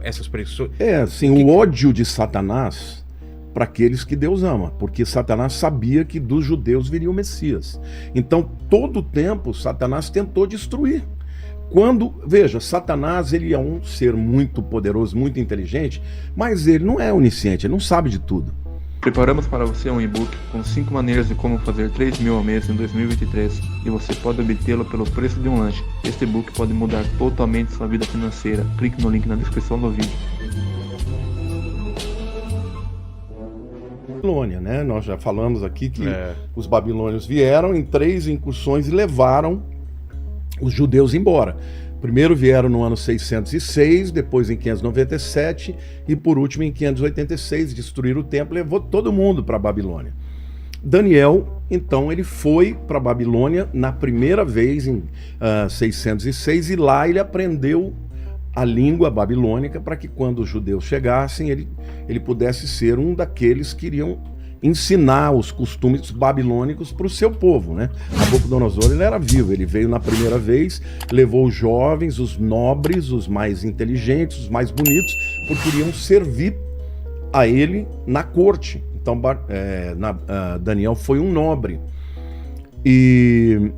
essas pessoas. Assim, o ódio de Satanás para aqueles que Deus ama, porque Satanás sabia que dos judeus viria o Messias. Então, todo o tempo, Satanás tentou destruir. Veja, Satanás, ele é um ser muito poderoso, muito inteligente, mas ele não é onisciente, ele não sabe de tudo. Preparamos para você um e-book com 5 maneiras de como fazer 3 mil ao mês em 2023 e você pode obtê-lo pelo preço de um lanche. Este e-book pode mudar totalmente sua vida financeira. Clique no link na descrição do vídeo. Babilônia, né? Nós já falamos aqui que os babilônios vieram em 3 incursões e levaram os judeus embora. Primeiro vieram no ano 606, depois em 597 e por último em 586, destruíram o templo e levou todo mundo para a Babilônia. Daniel, então, ele foi para a Babilônia na primeira vez em 606 e lá ele aprendeu a língua babilônica para que quando os judeus chegassem ele pudesse ser um daqueles que iriam ensinar os costumes babilônicos para o seu povo, né? Nabucodonosor, ele era vivo, ele veio na primeira vez, levou os jovens, os nobres, os mais inteligentes, os mais bonitos, porque iriam servir a ele na corte. Então, Daniel foi um nobre. E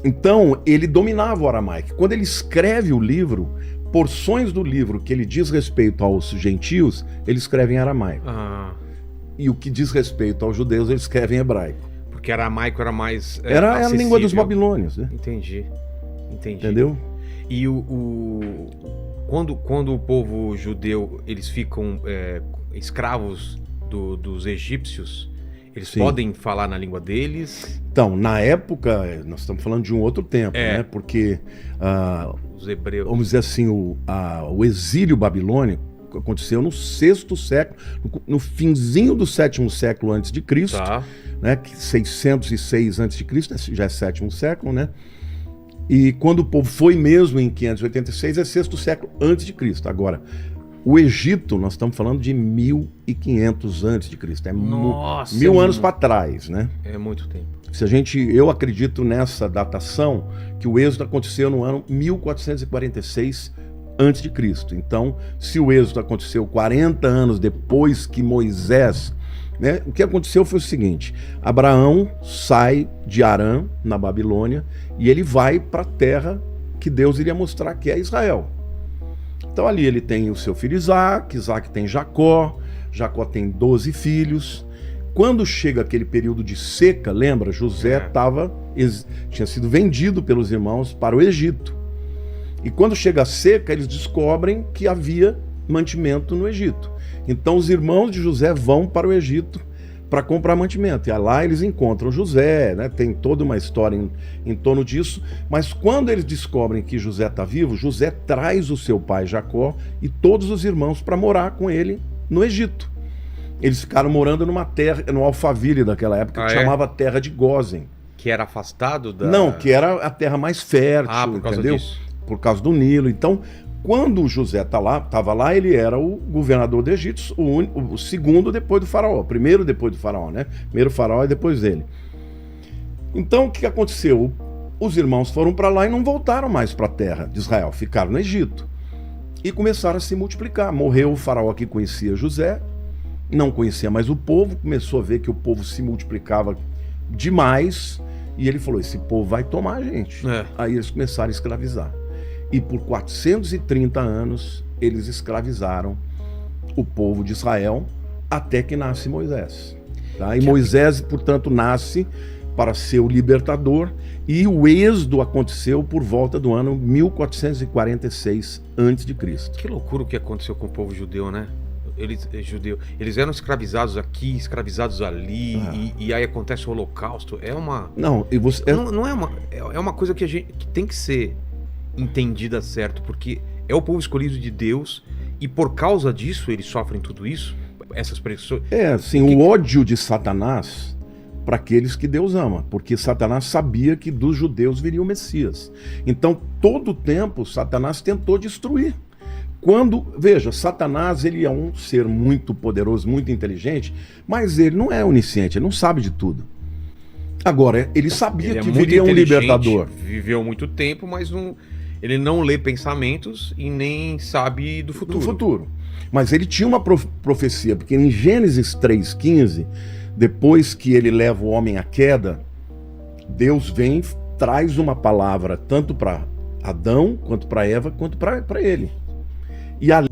então ele dominava o aramaico. Quando ele escreve o livro, porções do livro que ele diz respeito aos gentios, ele escreve em aramaico. E o que diz respeito aos judeus, ele escreve em hebraico. Porque aramaico era mais era a língua dos babilônios, né? Entendi. Entendeu? E quando o povo judeu, eles ficam escravos dos egípcios, eles podem falar na língua deles? Então, na época, nós estamos falando de um outro tempo, né? Porque os hebreus, vamos dizer assim, o exílio babilônico aconteceu no 6º século, no finzinho do 7º século antes de Cristo, né? 606 antes de Cristo, já é 7º século, né? E quando o povo foi mesmo em 586, é 6º século antes de Cristo. Agora, o Egito, nós estamos falando de 1500 antes de Cristo. Nossa, 1000 anos para trás, né? É muito tempo. Eu acredito nessa datação que o êxodo aconteceu no ano 1446 antes de Cristo. Então, se o êxodo aconteceu 40 anos depois que Moisés, né, o que aconteceu foi o seguinte: Abraão sai de Harã, na Babilônia, e ele vai para a terra que Deus iria mostrar que é Israel. Então ali ele tem o seu filho Isaac, Isaac tem Jacó, Jacó tem 12 filhos. Quando chega aquele período de seca, lembra? José tinha sido vendido pelos irmãos para o Egito. E quando chega a seca, eles descobrem que havia mantimento no Egito. Então os irmãos de José vão para o Egito para comprar mantimento. E lá eles encontram José, né? Tem toda uma história em torno disso. Mas quando eles descobrem que José está vivo, José traz o seu pai Jacó e todos os irmãos para morar com ele no Egito. Eles ficaram morando numa terra, no Alphaville daquela época, que chamava Terra de Gósen. Que era afastado da... Não, que era a terra mais fértil, por causa entendeu? Disso. Por causa do Nilo. Então, quando José estava lá, ele era o governador do Egito, o segundo depois do faraó, primeiro depois do faraó, né? Primeiro o faraó e depois ele. Então, o que aconteceu? Os irmãos foram para lá e não voltaram mais para a terra de Israel, ficaram no Egito. E começaram a se multiplicar. Morreu o faraó que conhecia José, não conhecia mais o povo, começou a ver que o povo se multiplicava demais, e ele falou: esse povo vai tomar a gente. Aí eles começaram a escravizar. E por 430 anos eles escravizaram o povo de Israel até que nasce Moisés. Tá? E Moisés, portanto, nasce para ser o libertador, e o êxodo aconteceu por volta do ano 1446 a.C. Que loucura o que aconteceu com o povo judeu, né? Eles eram escravizados aqui, escravizados ali, e aí acontece o Holocausto. É uma coisa que tem que ser entendida certo, porque é o povo escolhido de Deus, e por causa disso eles sofrem tudo isso. Essas pessoas. O ódio de Satanás para aqueles que Deus ama, porque Satanás sabia que dos judeus viria o Messias. Então, todo o tempo, Satanás tentou destruir. Veja, Satanás, ele é um ser muito poderoso, muito inteligente, mas ele não é onisciente, ele não sabe de tudo. Agora, ele sabia que viria um libertador. Viveu muito tempo, mas não... Ele não lê pensamentos e nem sabe do futuro. Do futuro. Mas ele tinha uma profecia, porque em Gênesis 3,15, depois que ele leva o homem à queda, Deus vem, traz uma palavra tanto para Adão, quanto para Eva, quanto para ele. E ali